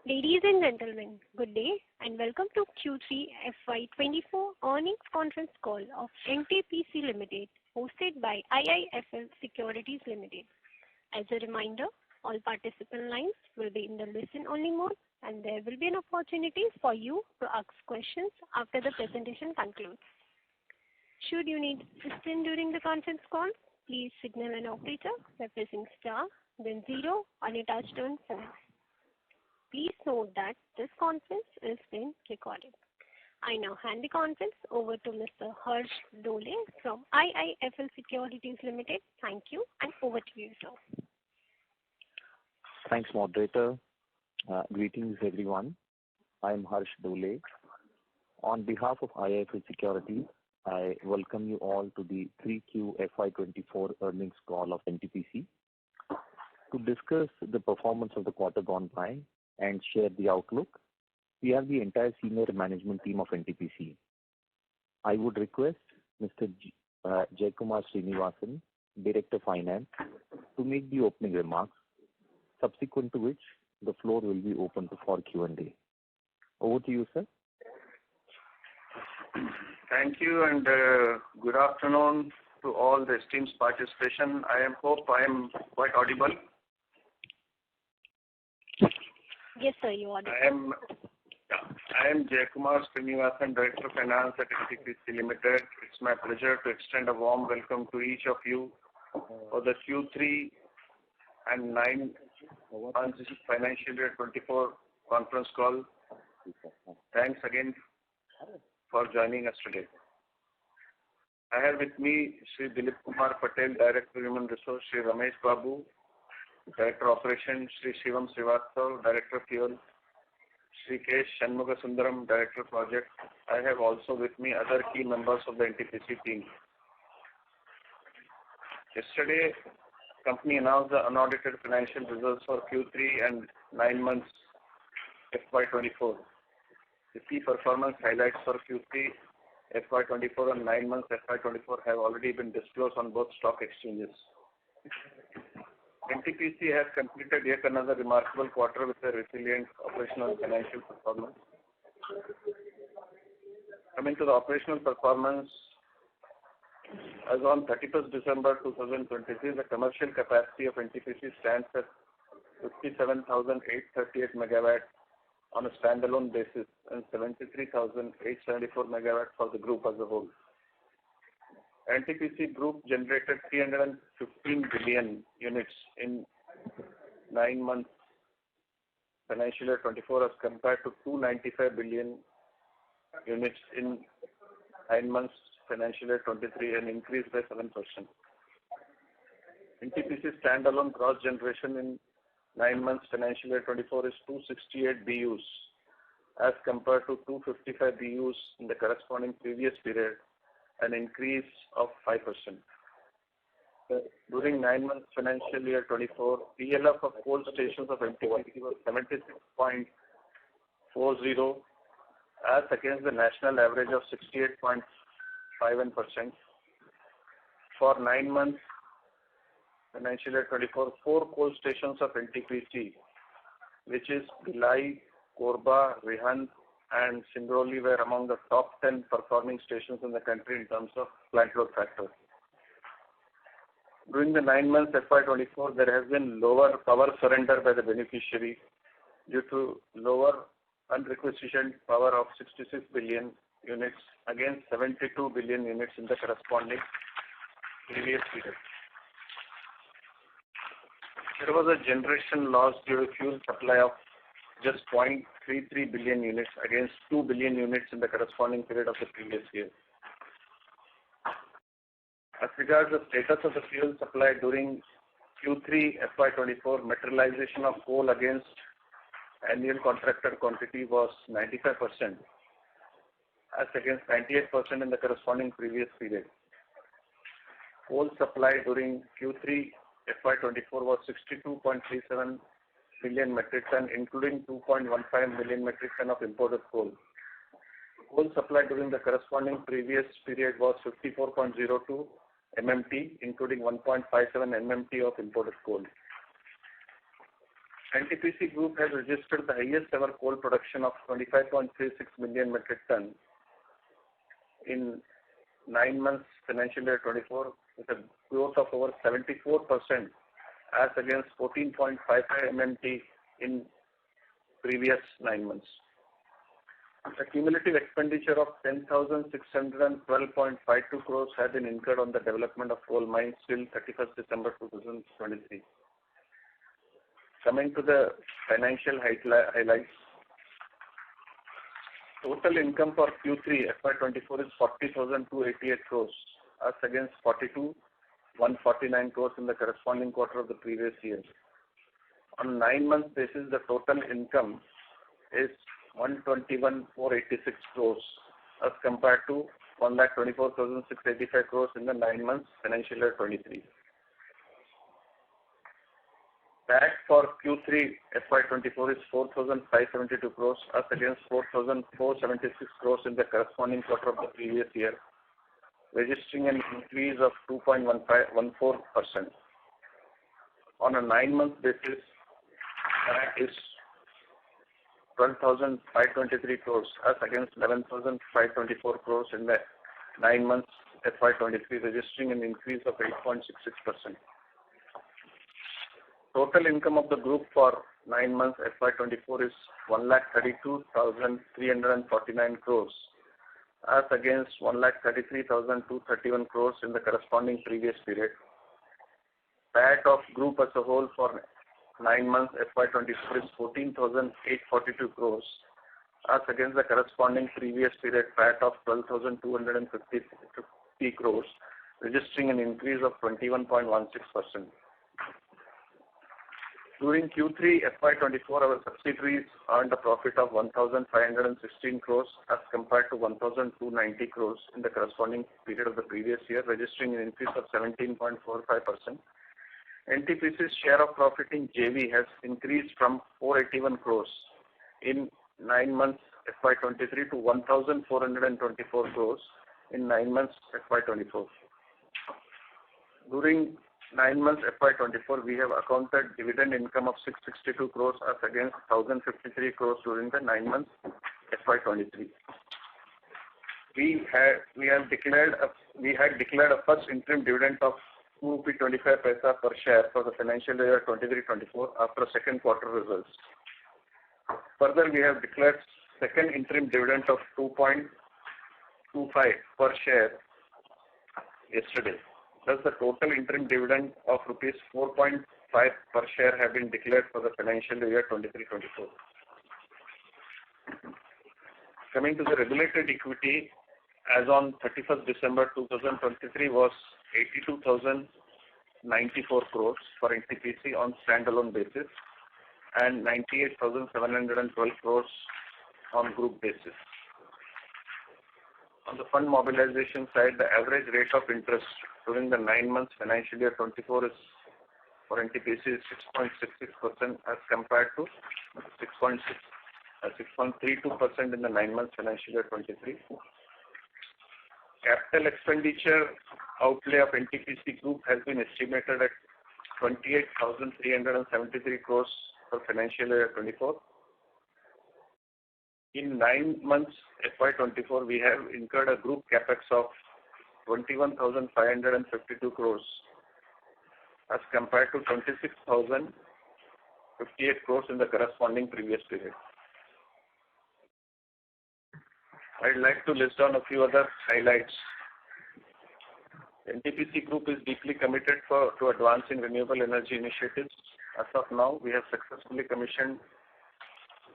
Ladies and gentlemen, good day and welcome to Q3 FY24 earnings conference call of NTPC Limited, hosted by IIFL Securities Limited. As a reminder, all participant lines will be in the listen-only mode and there will be an opportunity for you to ask questions after the presentation concludes. Should you need assistance during the conference call, please signal an operator by pressing star, then 0 on your touch-tone phone. Please note that this conference is being recorded. I now hand the conference over to Mr. Harsh Dole from IIFL Securities Limited. Thank you and over to you, sir. Thanks, moderator. Greetings, everyone. I am Harsh Dole. On behalf of IIFL Securities, I welcome you all to the 3Q FY24 earnings call of NTPC to discuss the performance of the quarter gone by and share the outlook. We have the entire senior management team of NTPC. I would request Mr. Jaikumar Srinivasan, Director Finance, to make the opening remarks, subsequent to which the floor will be open for Q&A. Over to you, sir. Thank you and good afternoon to all the esteemed participation. I hope I am quite audible. Yes, sir, you are. I am Jaikumar Srinivasan, Director of Finance at NTPC Limited. It's my pleasure to extend a warm welcome to each of you for the Q3 and 9 months financial year 24 conference call. Thanks again for joining us today. I have with me Sri Dilip Kumar Patel, Director Human Resource, Sri Ramesh Babu, Director Operations, Sri Shivam Srivastav, Director Fuel, Sri K. Shanmugasundaram, Director Project. I have also with me other key members of the NTPC team. Yesterday, company announced the unaudited financial results for Q3 and 9 months FY24. The key performance highlights for Q3 FY24 and 9 months FY24 have already been disclosed on both stock exchanges. NTPC has completed yet another remarkable quarter with a resilient operational and financial performance. Coming to the operational performance, as on 31st December 2023, the commercial capacity of NTPC stands at 57,838 MW on a standalone basis and 73,874 MW for the group as a whole. NTPC Group generated 315 billion units in 9 months financial year 24 as compared to 295 billion units in 9 months financial year 23, an increase by 7%. NTPC standalone gross generation in 9 months financial year 24 is 268 BUs as compared to 255 BUs in the corresponding previous period, an increase of 5%. During 9 months financial year 24, PLF of coal stations of NTPC was 76.40 as against the national average of 68.51%. For 9 months financial year 24, 4 coal stations of NTPC, which is Bhilai, Korba, Rihand, and Singrauli were among the top 10 performing stations in the country in terms of plant load factor. During the 9 months FY24, there has been lower power surrender by the beneficiary due to lower unrequisitioned power of 66 billion units against 72 billion units in the corresponding previous period. There was a generation loss due to fuel supply of just 0.33 billion units against 2 billion units in the corresponding period of the previous year. As regards the status of the fuel supply during Q3 FY24, materialization of coal against annual contracted quantity was 95% as against 98% in the corresponding previous period. Coal supply during Q3 FY24 was 62.37 million metric ton, including 2.15 million metric ton of imported coal. Coal supply during the corresponding previous period was 54.02 MMT, including 1.57 MMT of imported coal. NTPC Group has registered the highest ever coal production of 25.36 million metric ton in 9 months financial year 24, with a growth of over 74% as against 14.55 MMT in previous 9 months. A cumulative expenditure of 10,612.52 crores has been incurred on the development of coal mines till 31st December 2023. Coming to the financial highlights, total income for Q3 FY24 is 40,288 crores as against 42,149 crores in the corresponding quarter of the previous year. On 9-month basis, the total income is 121,486 crores as compared to 1,24,685 crores in the 9 months financial year 23. PAT for Q3 FY24 is 4,572 crores as against 4,476 crores in the corresponding quarter of the previous year, registering an increase of 2.14%. On a 9-month basis, PAT is 12,523 crores as against 11,524 crores in the 9 months FY23, registering an increase of 8.66%. Total income of the group for 9 months FY24 is 1,32,349 crores as against 1,33,231 crores in the corresponding previous period. PAT of group as a whole for 9 months FY24 is 14,842 crores as against the corresponding previous period PAT of 12,250 crores, registering an increase of 21.16%. During Q3 FY24, our subsidiaries earned a profit of 1,516 crores as compared to 1,290 crores in the corresponding period of the previous year, registering an increase of 17.45%. NTPC's share of profit in JV has increased from 481 crores in 9 months FY23 to 1,424 crores in 9 months FY24. During 9 months FY24, we have accounted dividend income of 662 crores as against 1,053 crores during the 9 months FY23. We had declared a first interim dividend of ₹2.25 per share for the financial year 23-24 after second quarter results. Further, we have declared second interim dividend of 2.25 per share yesterday. Thus, the total interim dividend of rupees 4.5 per share have been declared for the financial year 23-24. Coming to the regulated equity, as on 31st December 2023 was 82,094 crores for NTPC on standalone basis and 98,712 crores on group basis. On the fund mobilization side, the average rate of interest during the 9 months financial year 24 is for NTPC is 6.66% as compared to 6.32% in the 9 months financial year 23. Capital expenditure outlay of NTPC Group has been estimated at 28,373 crores for financial year 24. In 9 months FY24, we have incurred a group capex of 21,552 crores as compared to 26,058 crores in the corresponding previous period. I'd like to list down a few other highlights. NTPC Group is deeply committed to advancing renewable energy initiatives. As of now, we have successfully commissioned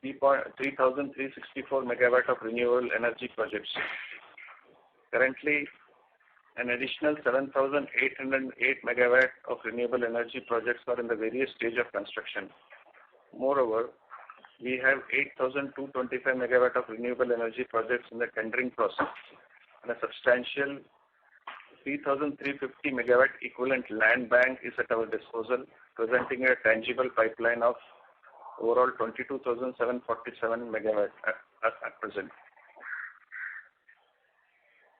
3,364 megawatt of renewable energy projects. Currently, an additional 7,808 megawatt of renewable energy projects are in the various stage of construction. Moreover, we have 8,225 megawatt of renewable energy projects in the tendering process and a substantial 3,350 megawatt equivalent land bank is at our disposal, presenting a tangible pipeline of overall 22,747 megawatt at present.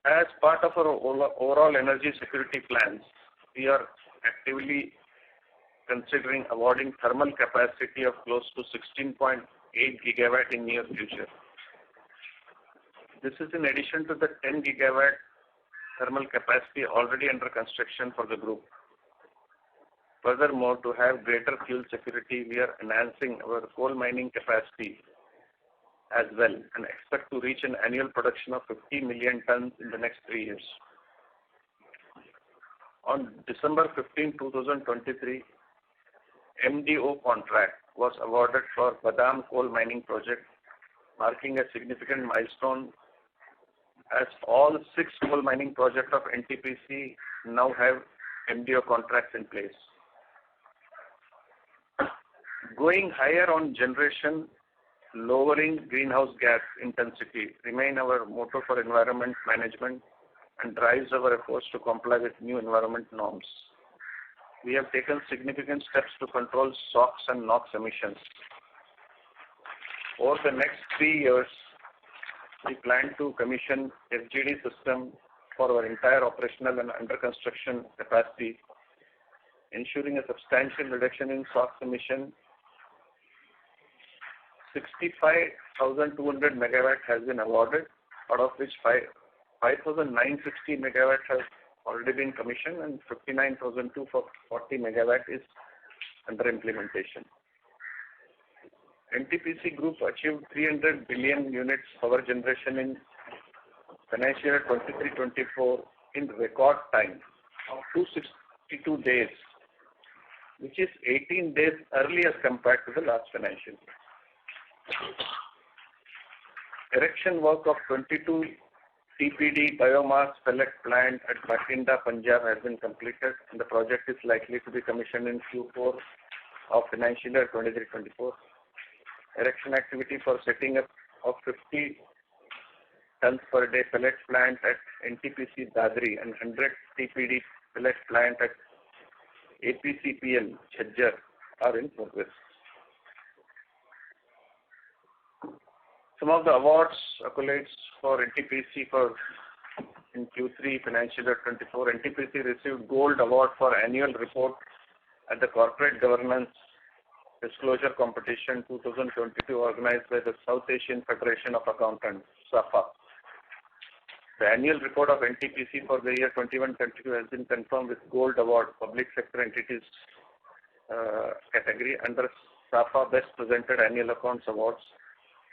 As part of our overall energy security plans, we are actively considering awarding thermal capacity of close to 16.8 gigawatt in near future. This is in addition to the 10 gigawatt thermal capacity already under construction for the group. Furthermore, to have greater fuel security, we are enhancing our coal mining capacity as well and expect to reach an annual production of 50 million tons in the next 3 years. On December 15, 2023, MDO contract was awarded for Badam coal mining project, marking a significant milestone as all 6 coal mining projects of NTPC now have MDO contracts in place. Going higher on generation, lowering greenhouse gas intensity remain our motto for environment management and drives our efforts to comply with new environment norms. We have taken significant steps to control SOx and NOx emissions. Over the next 3 years, we plan to commission FGD system for our entire operational and under construction capacity, ensuring a substantial reduction in SOx emission. 65,200 megawatt has been awarded, out of which 5,960 megawatt has already been commissioned and 59,240 megawatt is under implementation. NTPC Group achieved 300 billion units power generation in financial year 23-24 in record time of 262 days, which is 18 days early as compared to the last financial year. Erection work of 22 TPD biomass pellet plant at Bathinda, Punjab has been completed and the project is likely to be commissioned in Q4 of financial year 23-24. Erection activity for setting up of 50 tons per day pellet plant at NTPC Dadri and 100 TPD pellet plant at APCPL Chhajjar are in progress. Some of the awards, accolades for NTPC in Q3 financial year 24. NTPC received Gold Award for Annual Report at the Corporate Governance Disclosure Competition 2022 organized by the South Asian Federation of Accountants, SAFA. The annual report of NTPC for the year 21-22 has been confirmed with Gold Award Public Sector Entities category under SAFA Best Presented Annual Accounts Awards,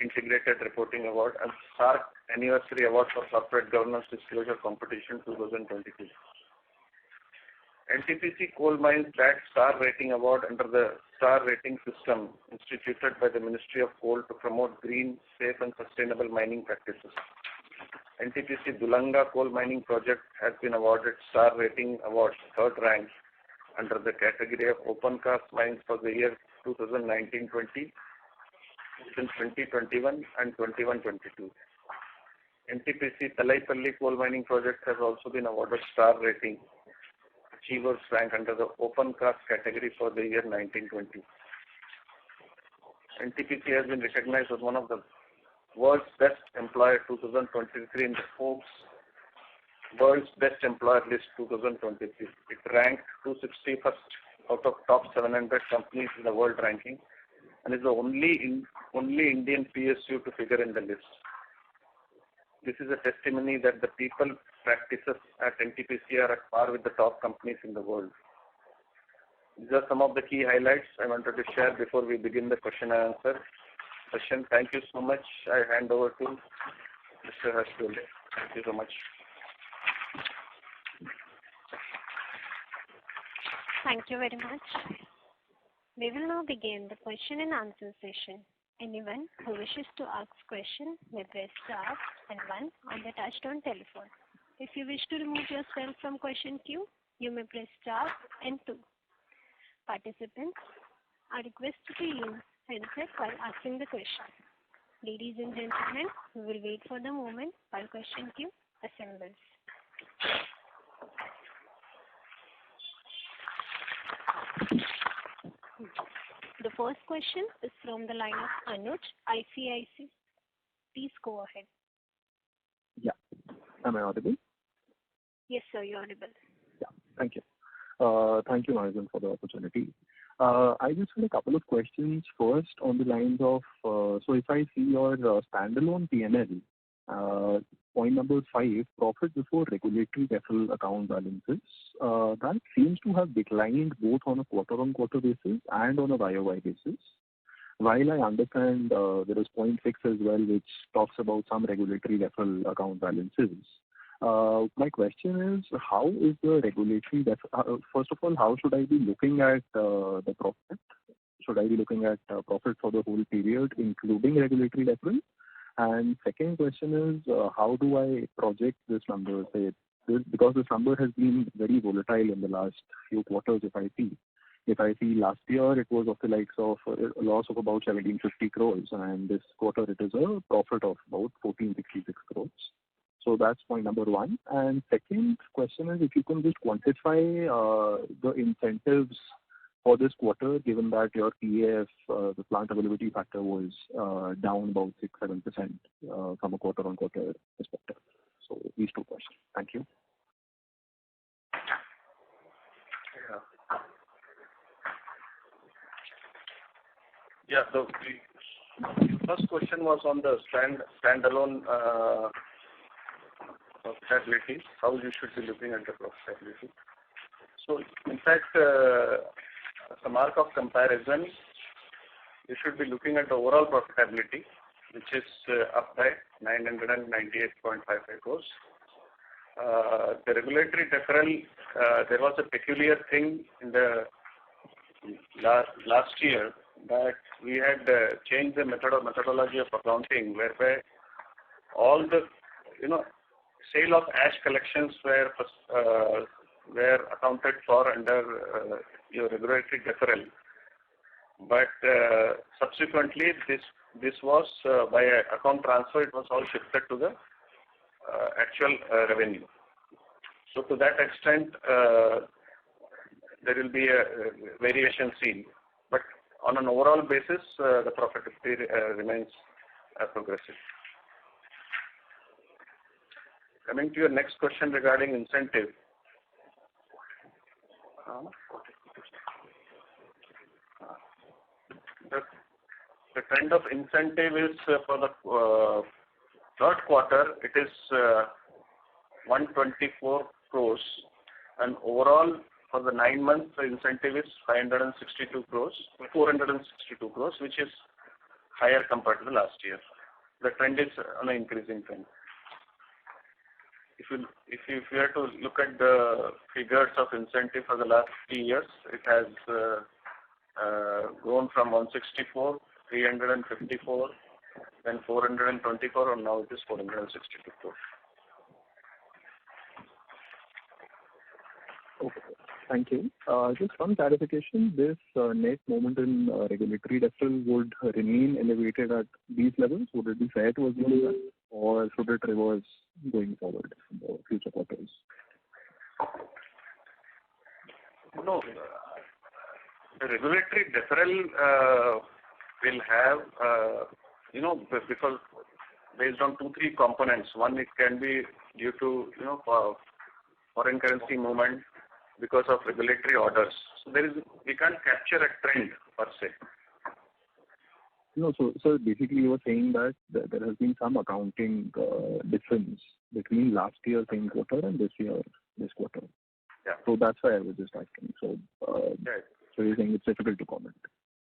Integrated Reporting Award and SARC Anniversary Award for Corporate Governance Disclosure Competition 2022. NTPC Coal Mines bagged Star Rating Award under the Star Rating System instituted by the Ministry of Coal to promote green, safe and sustainable mining practices. NTPC Dulanga Coal Mining Project has been awarded Star Rating Award 3rd rank under the category of open cast mines for the year 2019-20. In 2021 and 21-22. NTPC Talaipalli Coal Mining Project has also been awarded Star Rating Achievers rank under the open cast category for the year 19-20. NTPC has been recognized as one of the World's Best Employer 2023 in the Forbes World's Best Employer List 2023. It ranked 261st out of top 700 companies in the world ranking and is the only Indian PSU to figure in the list. This is a testimony that the people practices at NTPC are at par with the top companies in the world. These are some of the key highlights I wanted to share before we begin the question and answer session. Thank you so much. I hand over to Mr. Harsh Dole. Thank you so much. Thank you very much. We will now begin the question and answer session. Anyone who wishes to ask question may press star and 1 on the touchtone telephone. If you wish to remove yourself from question queue, you may press star and 2. Participants are requested to use handset while asking the question. Ladies and gentlemen, we will wait for the moment while question queue assembles. The first question is from the line of Anuj, ICIC. Please go ahead. Yeah. Am I audible? Yes, sir, you're audible. Yeah. Thank you. Thank you, Marizan, for the opportunity. I just had a couple of questions. First, on the lines of, so if I see your standalone P&L, point number 5, profit before regulatory deferral account balances, that seems to have declined both on a quarter-on-quarter basis and on a YOY basis. While I understand there is point 6 as well, which talks about some regulatory deferral account balances. My question is, how is the regulatory first of all, how should I be looking at the profit? Should I be looking at profit for the whole period, including regulatory deferral? And second question is, how do I project this number? Because this number has been very volatile in the last few quarters, if I see last year, it was of the likes of a loss of about 1750 crores, and this quarter it is a profit of about 1466 crores. So that's point number 1. And second question is, if you can just quantify the incentives for this quarter, given that your PAF, the plant availability factor, was down about 6-7% from a quarter-on-quarter perspective. So these two questions. Thank you. Yeah. So the first question was on the standalone profitability, how you should be looking at the profitability. So, in fact, as a mark of comparison, you should be looking at the overall profitability, which is up by 998.55 crores. The regulatory deferral, there was a peculiar thing in the last year that we had changed the methodology of accounting, whereby all the sale of ash collections were accounted for under your regulatory deferral. But subsequently, this was by account transfer, it was all shifted to the actual revenue. So to that extent, there will be a variation seen. But on an overall basis, the profitability remains progressive. Coming to your next question regarding incentive. The kind of incentive is for the third quarter, it is 124 crores, and overall for the 9 months, the incentive is 462 crores, which is higher compared to the last year. The trend is on an increasing trend. If you were to look at the figures of incentive for the last 3 years, it has grown from 164, 354, then 424, and now it is 462 crores. Okay, thank you. Just one clarification, this net movement in regulatory deferral would remain elevated at these levels? Would it be fair to assume that, or should it reverse going forward in the future quarters? No, the regulatory deferral will have, because based on 2-3 components. One, it can be due to, foreign currency movement because of regulatory orders. So we can't capture a trend per se. No, so basically you were saying that there has been some accounting difference between last year same quarter and this quarter. Yeah. So that's why I was just asking. So, right. So you're saying it's difficult to comment.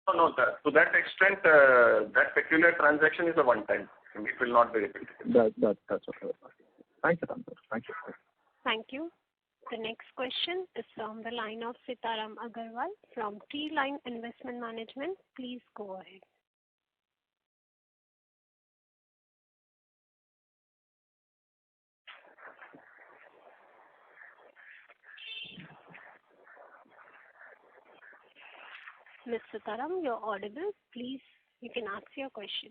No, to that extent, that peculiar transaction is a one-time. It will not be repeated. That's what I was asking. Thanks, Santanu. Thank you. Thank you. The next question is from the line of Sitaram Agarwal from Tree Line Investment Management. Please go ahead. Ms. Sitaram, you're audible. Please, you can ask your question.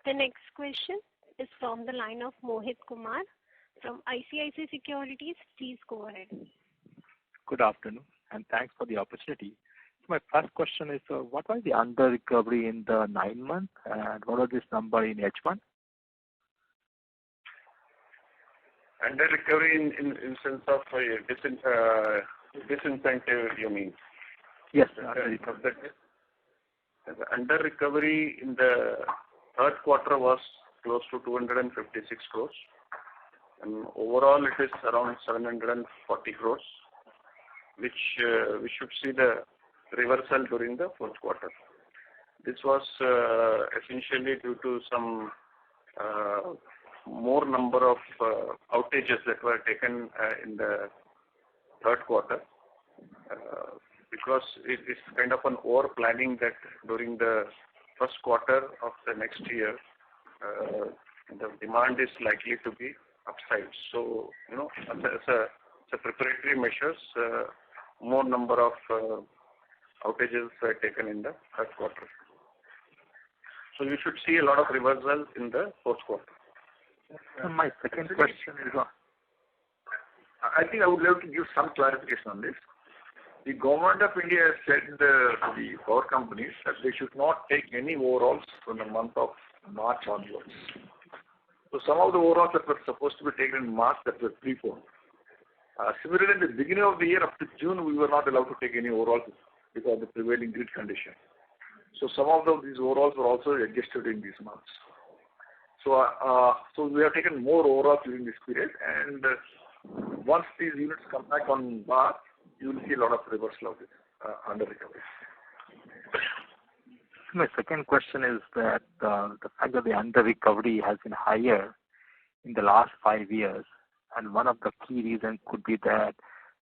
The next question is from the line of Mohit Kumar from ICICI Securities. Please go ahead. Good afternoon, and thanks for the opportunity. My first question is, what was the under recovery in the 9 months, and what was this number in H1? Under recovery in sense of disincentive, you mean? Yes. The under recovery in the third quarter was close to 256 crores. And overall, it is around 740 crores, which we should see the reversal during the fourth quarter. This was essentially due to some more number of outages that were taken in the third quarter, because it is kind of an over planning that during the first quarter of the next year, the demand is likely to be upside. So, as a preparatory measures, more number of outages were taken in the third quarter. So you should see a lot of reversal in the fourth quarter. My second question is I think I would like to give some clarification on this. The government of India has said the power companies that they should not take any overhauls from the month of March onwards. So some of the overhauls that were supposed to be taken in March that were preponed. Similarly, in the beginning of the year up to June, we were not allowed to take any overhauls because of the prevailing grid condition. So some of these overhauls were also adjusted in these months. So we have taken more overhauls during this period, and once these units come back on bar, you will see a lot of reversal of this under recovery. My second question is that the fact that the under recovery has been higher in the last 5 years, and one of the key reasons could be that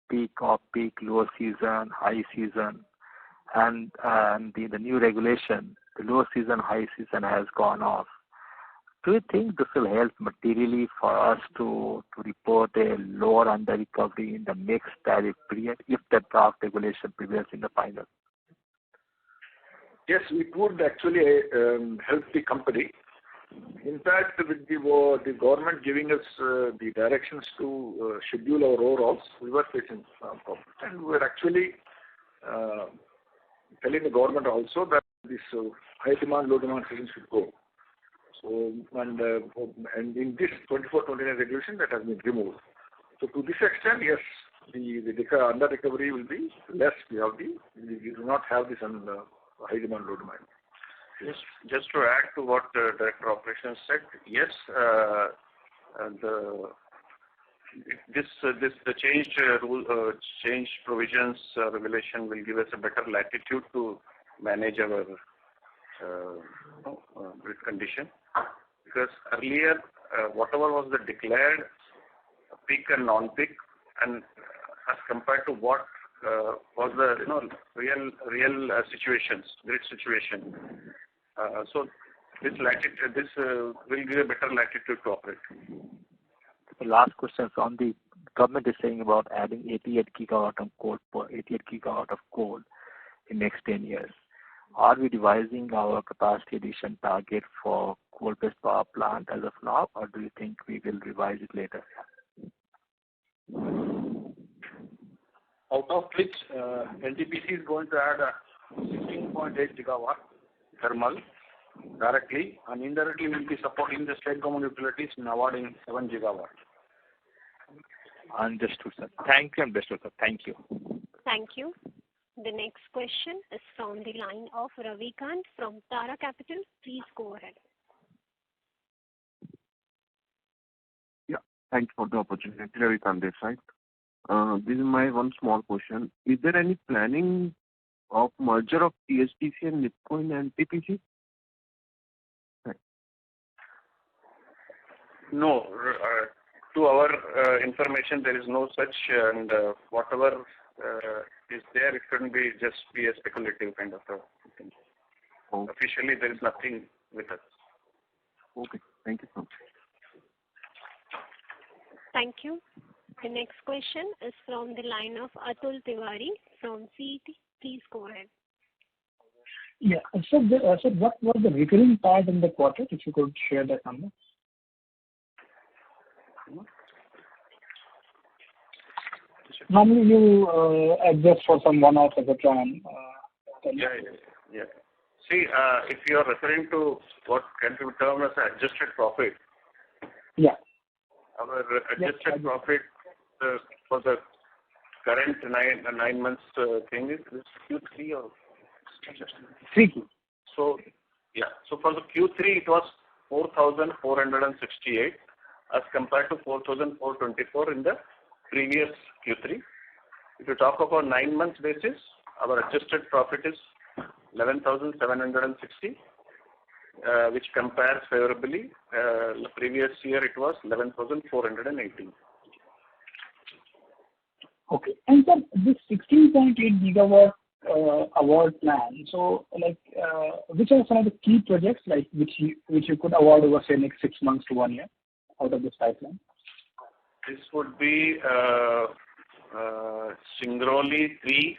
peak, off-peak, low season, high season, and the new regulation, the low season, high season has gone off. Do you think this will help materially for us to report a lower under recovery in the next tariff period if the draft regulation prevails in the final? Yes, it would actually help the company. In fact, with the government giving us the directions to schedule our overhauls, we were facing problems. And we were actually telling the government also that this high demand, low demand season should go. So, and in this 24-29 regulation that has been removed. So to this extent, yes, the under recovery will be less. We do not have this high demand, low demand. Just to add to what Director Operations said, yes, the change provisions regulation will give us a better latitude to manage our grid condition, because earlier whatever was the declared peak and non-peak, and as compared to what was the real situations, grid situation. So this will give a better latitude to operate. The last question is on the government is saying about adding 88 gigawatt of coal in next 10 years. Are we revising our capacity addition target for coal-based power plant as of now, or do you think we will revise it later? Out of which NTPC is going to add 16.8 gigawatt thermal directly, and indirectly will be supporting the state government utilities in awarding 7 gigawatt. Understood, sir. Thank you, and best of luck. Thank you. Thank you. The next question is from the line of Ravikant from Tara Capital. Please go ahead. Yeah, thanks for the opportunity. Ravikant this side. This is my one small question. Is there any planning of merger of THDC and NIPCO in NTPC? No, to our information, there is no such, and whatever is there, it couldn't just be a speculative kind of a thing. Okay. Officially, there is nothing with us. Okay, thank you so much. Thank you. The next question is from the line of Atul Tiwari from CET. Please go ahead. Yeah. So, what was the recurring part in the quarter, if you could share that number? Normally, you adjust for some one-off at the time. Yeah. See, if you are referring to what can be termed as adjusted profit, yeah, Our adjusted profit for the current nine months thing is this Q3 or? 3Q. So for the Q3 it was 4,468 as compared to 4,424 in the previous Q3. If you talk about 9 months basis, our adjusted profit is 11,760, which compares favorably. The previous year it was 11,418. Okay. And sir, this 16.8 gigawatt award plan. So, which are some of the key projects which you could award over say next 6 months to 1 year out of this pipeline? This would be Singrauli 3,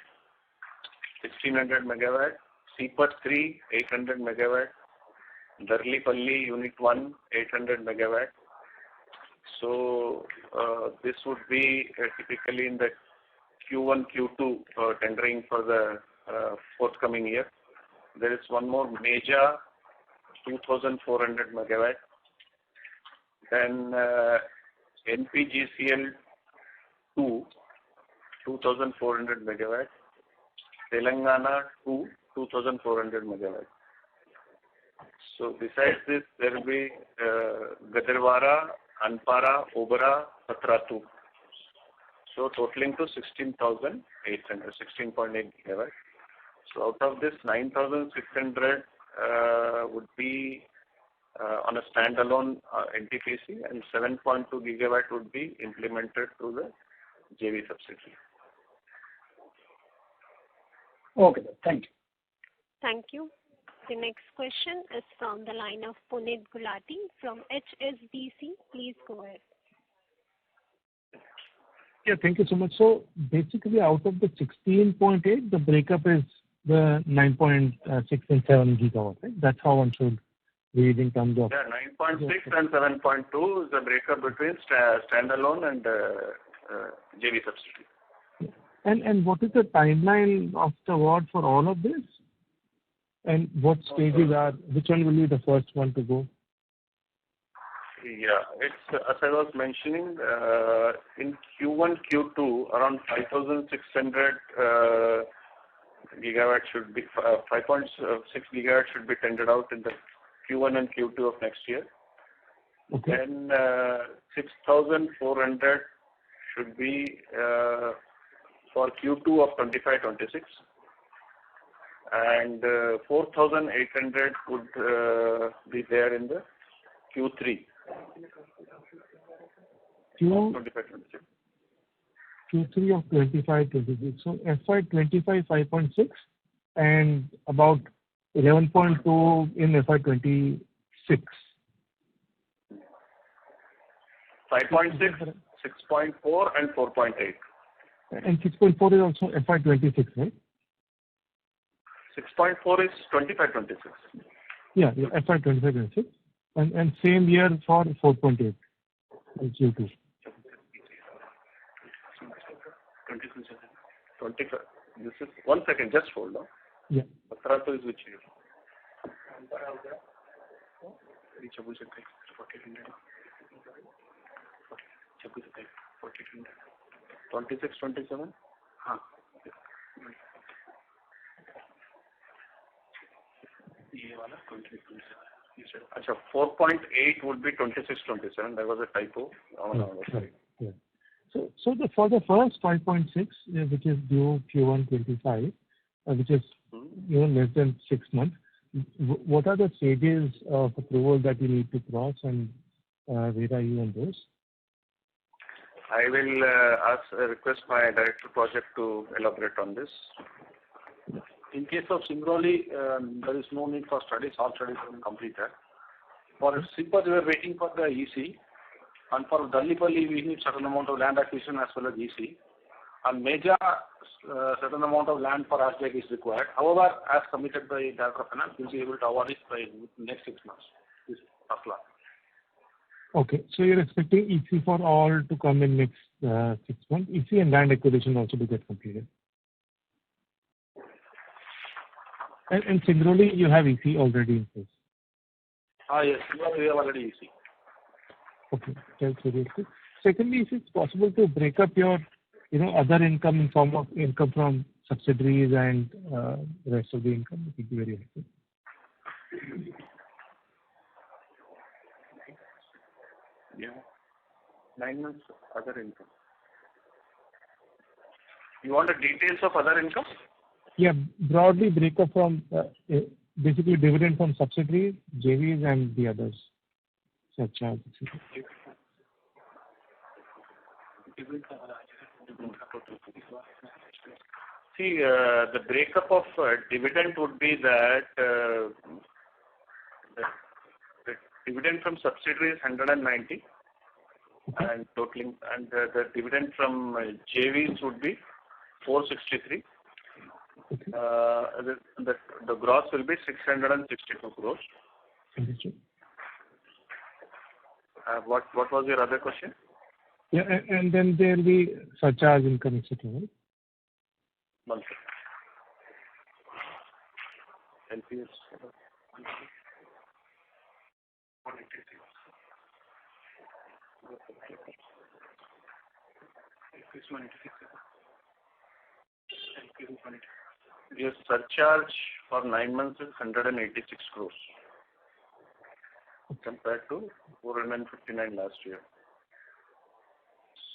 1600 megawatt, Sipat 3, 800 megawatt, Darlipalli Unit 1, 800 megawatt. So this would be typically in the Q1, Q2 tendering for the forthcoming year. There is one more major 2,400 megawatt. Then NPGCL 2, 2,400 megawatt. Telangana 2, 2,400 megawatt. So besides this, there will be Gadarwara, Anpara, Obara, Patra 2. So totaling to 16,800, 16.8 gigawatt. So out of this, 9,600 would be on a standalone NTPC, and 7.2 gigawatt would be implemented through the JV subsidiary. Okay, thank you. Thank you. The next question is from the line of Puneet Gulati from HSBC. Please go ahead. Yeah, thank you so much. So basically, out of the 16.8, the breakup is the 9.6 and 7 gigawatt, right? That's how one should read in terms of. Yeah, 9.6 and 7.2 is the breakup between standalone and JV subsidiary. And what is the timeline of the award for all of this? And what stages are, which one will be the first one to go? Yeah, it's as I was mentioning, in Q1, Q2, around 5,600 gigawatt should be 5.6 gigawatt should be tendered out in the Q1 and Q2 of next year. Okay. Then 6,400 should be for Q2 of 25-26, and 4,800 would be there in the Q3. Q3 of 25-26. So FY25 5.6 and about 11.2 in FY26. 5.6, 6.4 and 4.8. And 6.4 is also FY26, right? 6.4 is 25-26. Yeah, FY25-26. And same year for 4.8 in Q2. 25. This is 1 second, just hold on. Yeah. Patratu is which year? 26, 27? Achha, 4.8 would be 26, 27. There was a typo. Sorry. Yeah. So for the first 5.6, which is due Q1 25, which is less than 6 months, what are the stages of approval that you need to cross, and where are you on those? I will request my director project to elaborate on this. In case of Singrauli, there is no need for studies. All studies have been completed. For Sipat, we are waiting for the EC. And for Darlipalli, we need certain amount of land acquisition as well as EC. And major certain amount of land for ASDEC is required. However, as committed by Director of Finance, we will be able to award it by next 6 months. This is first plan. Okay, so you're expecting EC for all to come in next 6 months, EC and land acquisition also to get completed. And similarly, you have EC already in place. Yes, we have already EC. Okay, that's very good. Secondly, if it's possible to break up your, other income in form of income from subsidiaries and rest of the income, it would be very helpful. Yeah. 9 months other income. You want the details of other income? Yeah, broadly break up from basically dividend from subsidiaries, JVs, and the others, such as. See, the breakup of dividend would be that the dividend from subsidiaries 190 and totaling, and the dividend from JVs would be 463. The gross will be 662 crores. What was your other question? Yeah, and then there will be surcharge income, etc. Right? One second. NPS. Your surcharge for 9 months is 186 crores compared to 459 last year.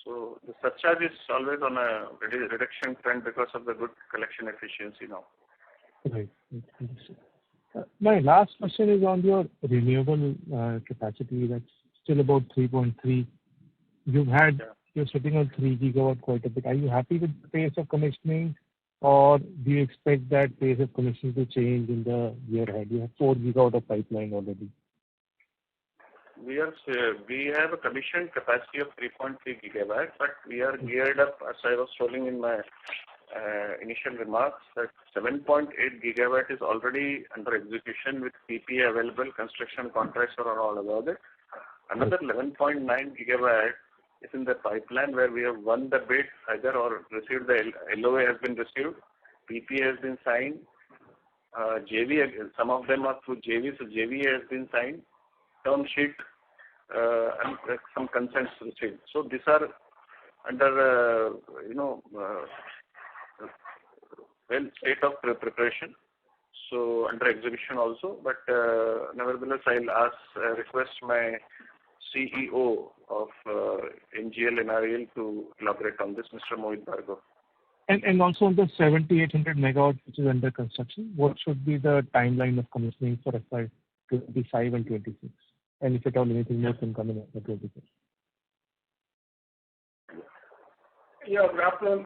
So the surcharge is always on a reduction trend because of the good collection efficiency now. Right. My last question is on your renewable capacity. That's still about 3.3. You're sitting on 3 gigawatt quite a bit. Are you happy with the pace of commissioning, or do you expect that pace of commissioning to change in the year ahead? You have 4 gigawatt of pipeline already. We have a commissioned capacity of 3.3 gigawatt, but we are geared up, as I was telling in my initial remarks, that 7.8 gigawatt is already under execution with PPA available, construction contracts are all about it. Another 11.9 gigawatt is in the pipeline where we have won the bid either or received the LOA has been received, PPA has been signed, JV, some of them are through JV, so JV has been signed, term sheet and some consents received. So these are under, state of preparation, so under execution also. But nevertheless, I'll request my CEO of NGL NREL to elaborate on this, Mr. Mohit Bhargava. And also on the 7,800 megawatts which is under construction, what should be the timeline of commissioning for FY25 and 26? And if at all anything more can come in FY26? Yeah, good afternoon.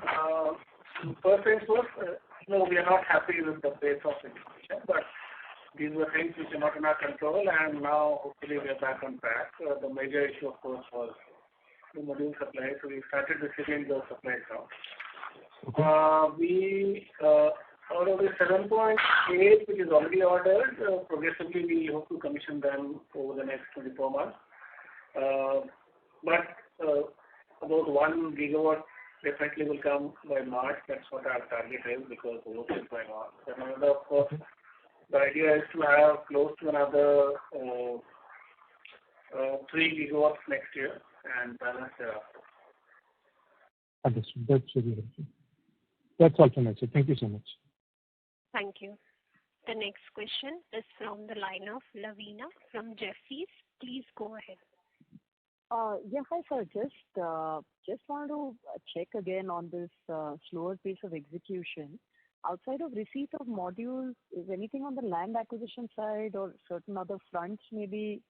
First things first, no, we are not happy with the pace of execution, but these were things which are not in our control, and now hopefully we are back on track. The major issue, of course, was the module supply, so we started receiving the supply now. Out of the 7.8 which is already ordered, progressively we hope to commission them over the next 24 months. But about 1 gigawatt definitely will come by March. That's what our target is because the work is going on. Then another, of course, the idea is to have close to another 3 gigawatts next year and balance thereafter. Understood. That's very helpful. That's all from my side. Thank you so much. Thank you. The next question is from the line of Lavina from Jefferies. Please go ahead. Yeah, hi sir. Just want to check again on this slower pace of execution. Outside of receipt of modules, is anything on the land acquisition side or certain other fronts maybe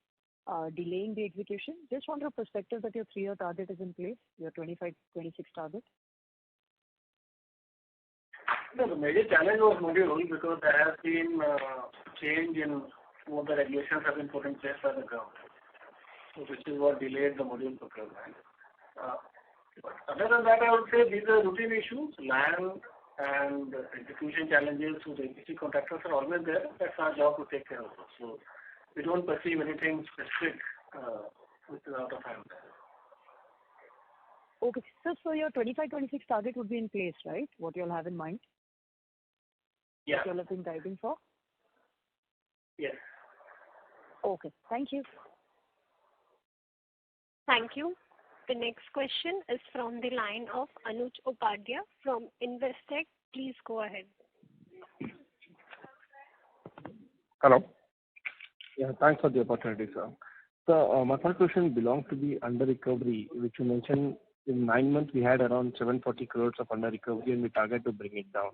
delaying the execution? Just want your perspective that your 3-year target is in place, your 25-26 target. No, the major challenge was module because there has been change in what the regulations have been put in place by the government. So which is what delayed the module procurement. But other than that, I would say these are routine issues. Land and execution challenges with the EPC contractors are always there. That's our job to take care of it. So we don't perceive anything specific which is out of hand. Okay, so your 25-26 target would be in place, right? What you'll have in mind? Yeah. What you'll have been guiding for? Yes. Okay, thank you. Thank you. The next question is from the line of Anuj Upadhyay from Investec. Please go ahead. Hello. Yeah, thanks for the opportunity, sir. So my first question belongs to the under recovery, which you mentioned in 9 months we had around 740 crores of under recovery and we target to bring it down.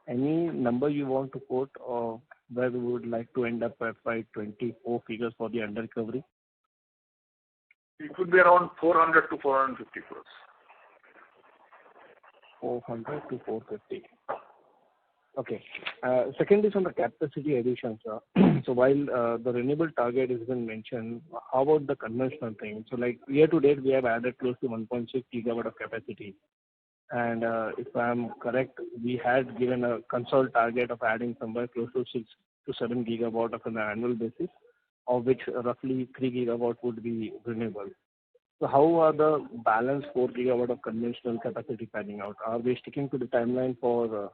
Any number you want to quote or where we would like to end up FY24 figures for the under recovery? It could be around 400 to 450 crores. 400 to 450. Okay. Second is on the capacity addition, sir. So while the renewable target has been mentioned, how about the conventional thing? So like year to date, we have added close to 1.6 gigawatt of capacity. And if I'm correct, we had given a console target of adding somewhere close to 6 to 7 gigawatt of an annual basis, of which roughly 3 gigawatt would be renewable. So how are the balance 4 gigawatt of conventional capacity panning out? Are we sticking to the timeline for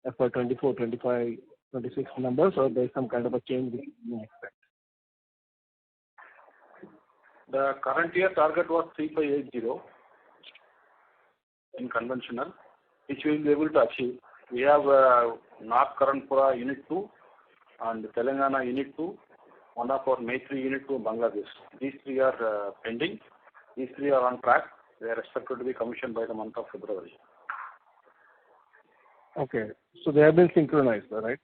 FY24, 25, 26 numbers, or there's some kind of a change we may expect? The current year target was 3580 in conventional, which we will be able to achieve. We have North Karanpura Unit 2 and Telangana Unit 2, one of our Maitri Unit 2 in Bangladesh. These three are pending. These three are on track. They are expected to be commissioned by the month of February. Okay. So they have been synchronized, right?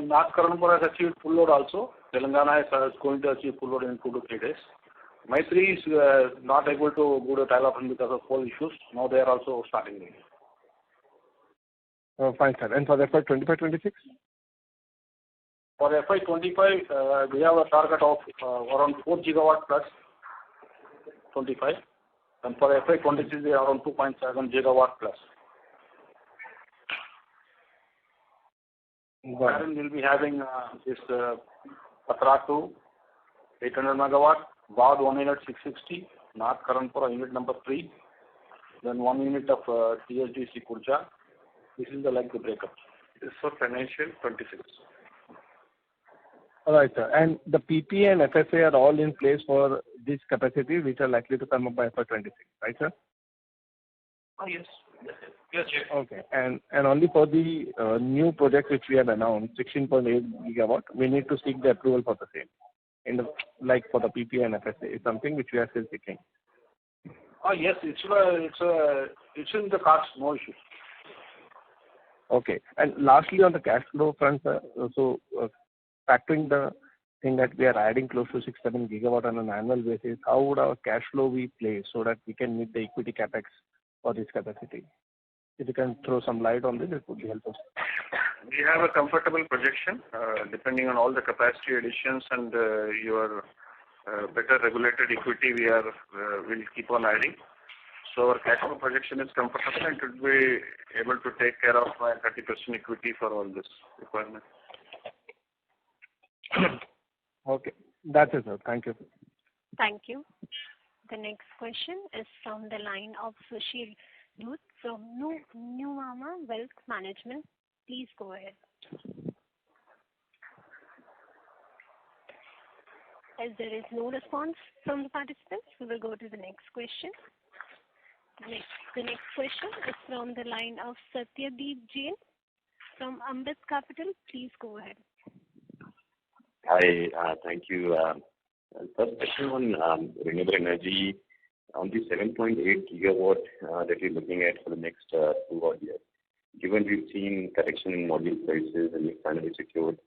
North Karanpura has achieved full load also. Telangana is going to achieve full load in 2 to 3 days. Maitri is not able to go to trial option because of coal issues. Now they are also starting again. Fine, sir. And for the FY25-26? For FY25, we have a target of around 4 gigawatt plus 25. And for FY26, we are around 2.7 gigawatt plus. Wherein we'll be having this Patra 2, 800 megawatt, Bad 1 unit 660, North Karanpura unit number 3, then 1 unit of TSDC Kurja. This is the likely breakup. This is for financial 26. All right, sir. And the PP and FSA are all in place for this capacity, which are likely to come up by FY26, right, sir? Oh, yes. Yes, yes. Okay. And only for the new project which we have announced, 16.8 gigawatt, we need to seek the approval for the same. Like for the PP and FSA, it's something which we are still seeking. Oh, yes, it's in the cards, no issue. Okay. And lastly, on the cash flow front, sir, so factoring the thing that we are adding close to 6-7 gigawatt on an annual basis, how would our cash flow be placed so that we can meet the equity capex for this capacity? If you can throw some light on this, it would be helpful. We have a comfortable projection depending on all the capacity additions and your better regulated equity will keep on adding. So our cash flow projection is comfortable and should be able to take care of my 30% equity for all this requirement. Okay. That's it, sir. Thank you. Thank you. The next question is from the line of Sushil Dutt from Nuvama Wealth Management. Please go ahead. As there is no response from the participants, we will go to the next question. The next question is from the line of Satyadeep Jain from Ambit Capital. Please go ahead. Hi, thank you. First question on renewable energy, on the 7.8 gigawatt that you're looking at for the next 2 odd years. Given we've seen correction in module prices and you've finally secured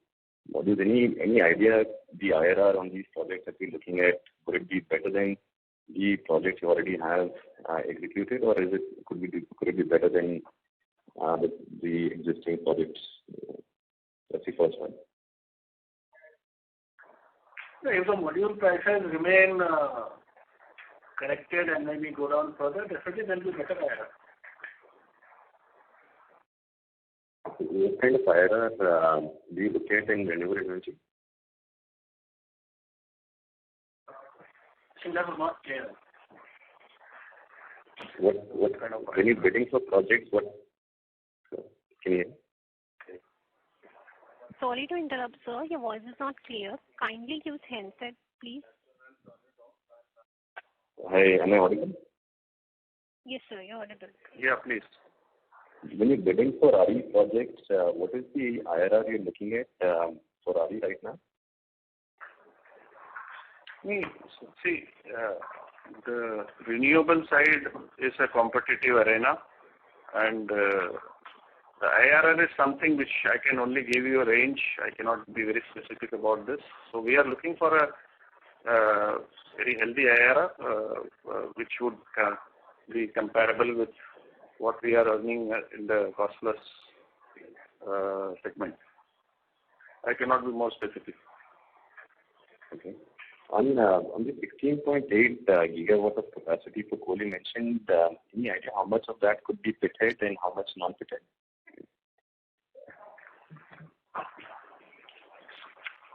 modules, any idea the IRR on these projects that we're looking at? Would it be better than the projects you already have executed, or could it be better than the existing projects? That's the first one. If the module prices remain corrected and maybe go down further, definitely there will be better IRR. What kind of IRR do you look at in renewable energy? I think that was not clear. What kind of, when you're bidding for projects, what can you hear? Sorry to interrupt, sir. Your voice is not clear. Kindly use handset, please. Hi, am I audible? Yes, sir, you're audible. Yeah, please. When you're bidding for RE projects, what is the IRR you're looking at for RE right now? See, the renewable side is a competitive arena, and the IRR is something which I can only give you a range. I cannot be very specific about this. So we are looking for a very healthy IRR, which would be comparable with what we are earning in the cost plus segment. I cannot be more specific. Okay. On the 16.8 gigawatt of capacity for coal, you mentioned, any idea how much of that could be pitted and how much non-pitted?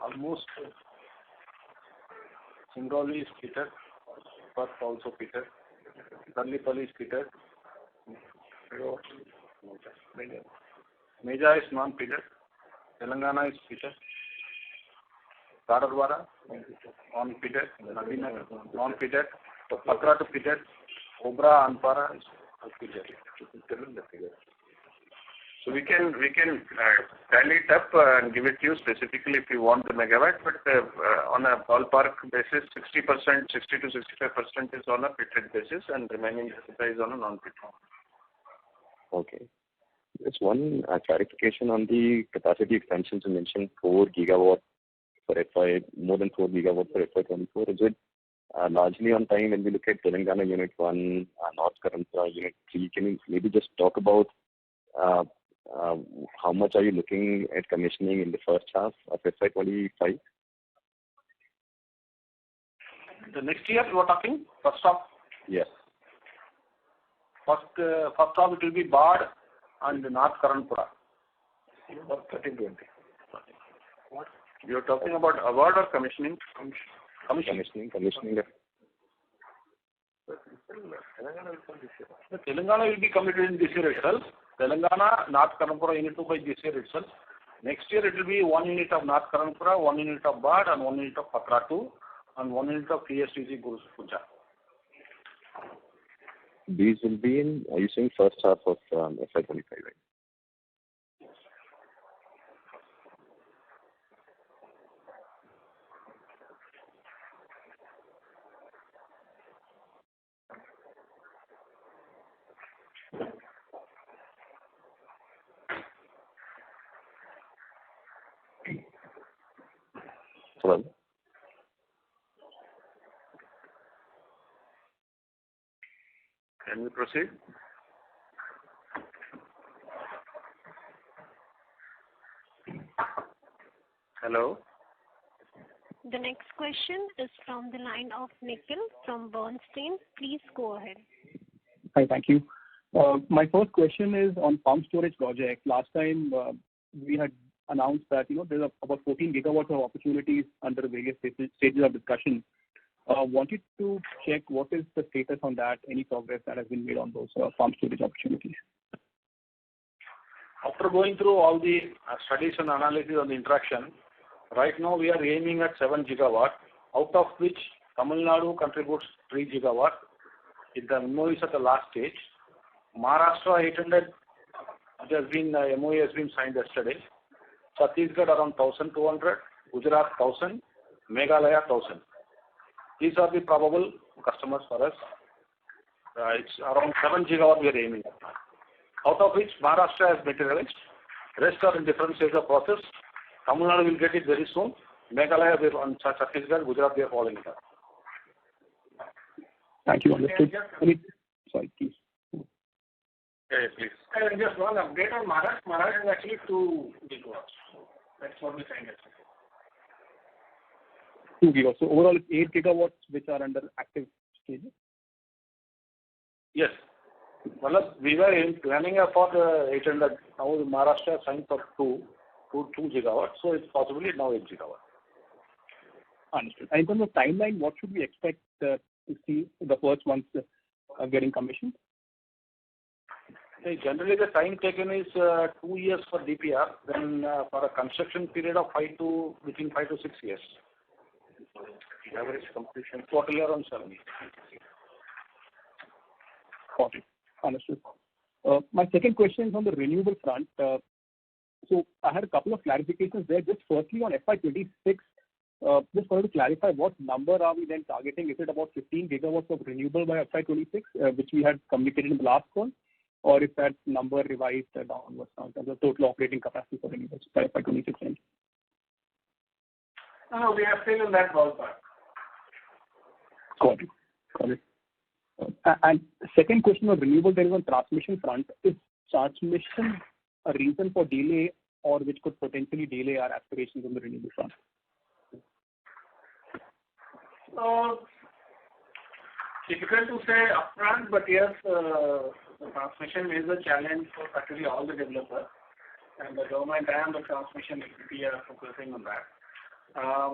Almost Singrauli is pitted, Perth also pitted, Darlipalli is pitted, Meja is non-pitted, Telangana is pitted, Karadwara non-pitted, Nabina non-pitted, Patra to pitted, Obra Anpara is pitted. So we can tally it up and give it to you specifically if you want the megawatt, but on a ballpark basis, 60%, 60 to 65% is on a pitted basis, and remaining is on a non-pitted. Okay. Just one clarification on the capacity expansions. You mentioned 4 gigawatt for more than 4 gigawatt for FY24. Is it largely on time when we look at Telangana Unit 1, North Karanpura Unit 3? Can you maybe just talk about how much are you looking at commissioning in the first half of FY25? The next year you are talking? First half? Yes. First half it will be Bad and North Karanpura. 1320. What? You are talking about award or commissioning? Commissioning. Telangana will be committed in this year itself. Telangana, North Karanpura unit 2 by this year itself. Next year it will be 1 unit of North Karanpura, 1 unit of Bad, and 1 unit of Patra 2, and 1 unit of PSTC Guru Puja. These will be in, are you saying first half of FY25, right? Hello? Can we proceed? Hello? The next question is from the line of Nikhil from Bernstein. Please go ahead. Hi, thank you. My first question is on pump storage project. Last time we had announced that there's about 14 gigawatts of opportunities under various stages of discussion. Wanted to check what is the status on that, any progress that has been made on those pump storage opportunities. After going through all the studies and analysis on the interaction, right now we are aiming at 7 gigawatt, out of which Tamil Nadu contributes 3 gigawatt. The MOU is at the last stage. Maharashtra 800, MOU has been signed yesterday. Chhattisgarh around 1,200, Gujarat 1,000, Meghalaya 1,000. These are the probable customers for us. It's around 7 gigawatt we are aiming at. Out of which Maharashtra has materialized. Rest are in different stages of process. Tamil Nadu will get it very soon. Meghalaya, Chhattisgarh, Gujarat, they are following it up. Thank you. Understood. Sorry, please. Yeah, please. Just one update on Maharashtra. Maharashtra is actually 2 gigawatts. That's what we signed yesterday. 2 gigawatts. So overall, it's 8 gigawatts which are under active stages? Yes. Well, we were planning for the 800. Now Maharashtra signed for 2 gigawatts. So it's possibly now 8 gigawatts. Understood. And in terms of timeline, what should we expect to see the first ones getting commissioned? Generally, the time taken is 2 years for DPR, then for a construction period of between 5 to 6 years. Average completion totally around 7 years. Got it. Understood. My second question is on the renewable front. So I had a couple of clarifications there. Just firstly on FY26, just wanted to clarify what number are we then targeting? Is it about 15 gigawatts of renewable by FY26, which we had communicated in the last call, or is that number revised downwards now in terms of total operating capacity for renewables by FY26 end? No, we are still in that ballpark. Got it. And second question on renewable, there is on transmission front. Is transmission a reason for delay or which could potentially delay our aspirations on the renewable front? Difficult to say upfront, but yes, the transmission is a challenge for practically all the developers, and the government and the transmission equity are focusing on that.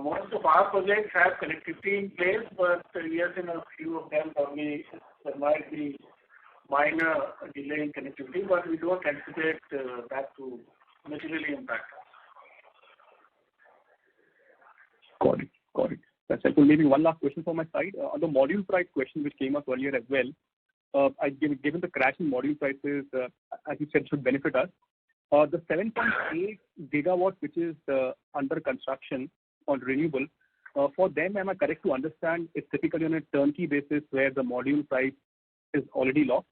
Most of our projects have connectivity in place, but yes, in a few of them probably there might be minor delay in connectivity, but we don't anticipate that to materially impact us. Got it. That's helpful. Maybe one last question from my side. On the module price question, which came up earlier as well, given the crash in module prices, as you said, should benefit us. The 7.8 gigawatts, which is under construction on renewable, for them, am I correct to understand it's typically on a turnkey basis where the module price is already locked?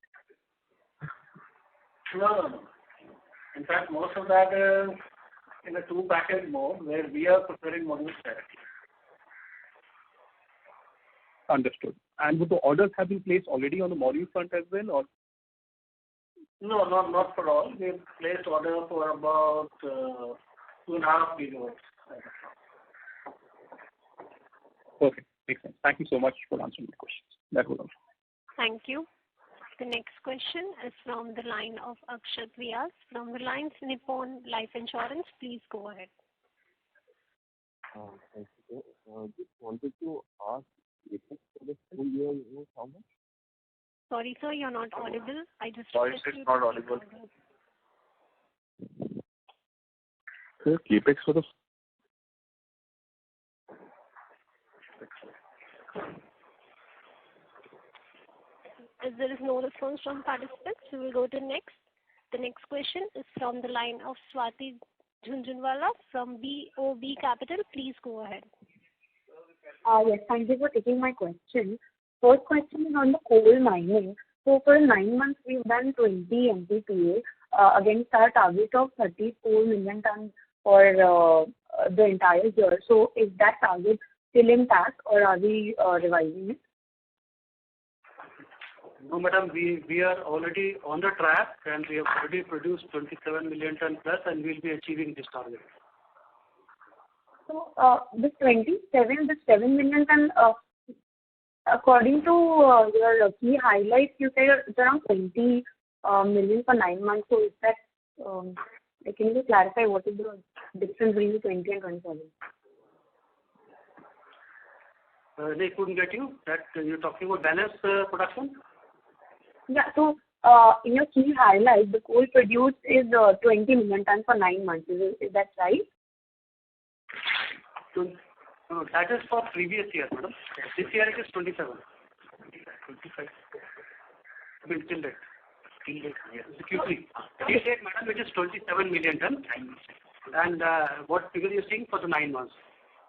No. In fact, most of that is in a two-package mode where we are preparing modules directly. Understood. And would the orders have been placed already on the module front as well, or? No, not for all. We've placed order for about 2.5 gigawatts. Okay, makes sense. Thank you so much for answering the questions. That was all. Thank you. The next question is from the line of Akshat Vyas from Reliance Nippon Life Insurance. Please go ahead. Thank you. Just wanted to ask, CapEx for the full year was how much? Sorry, sir, you're not audible. Voice is not audible. Sir, CapEx for the... As there is no response from participants, we will go to next. The next question is from the line of Swati Jhunjhunwala from BOB Capital. Please go ahead. Yes, thank you for taking my question. First question is on the coal mining. So for 9 months, we've done 20 MTPA against our target of 34 million tons for the entire year. So is that target still intact or are we revising it? No, madam, we are already on the track and we have already produced 27 million ton plus and we'll be achieving this target. So the 7 million ton, according to your key highlights, you said it's around 20 million for 9 months. So is that, can you clarify what is the difference between 20 and 27? They couldn't get you. That you're talking about balanced production? Yeah, so in your key highlights, the coal produced is 20 million tons for 9 months. Is that right? That is for previous year, madam. This year it is 27. 25. I mean, till date. Yes. Q3. Till date, madam, it is 27 million tons. And what figure you seeing for the 9 months?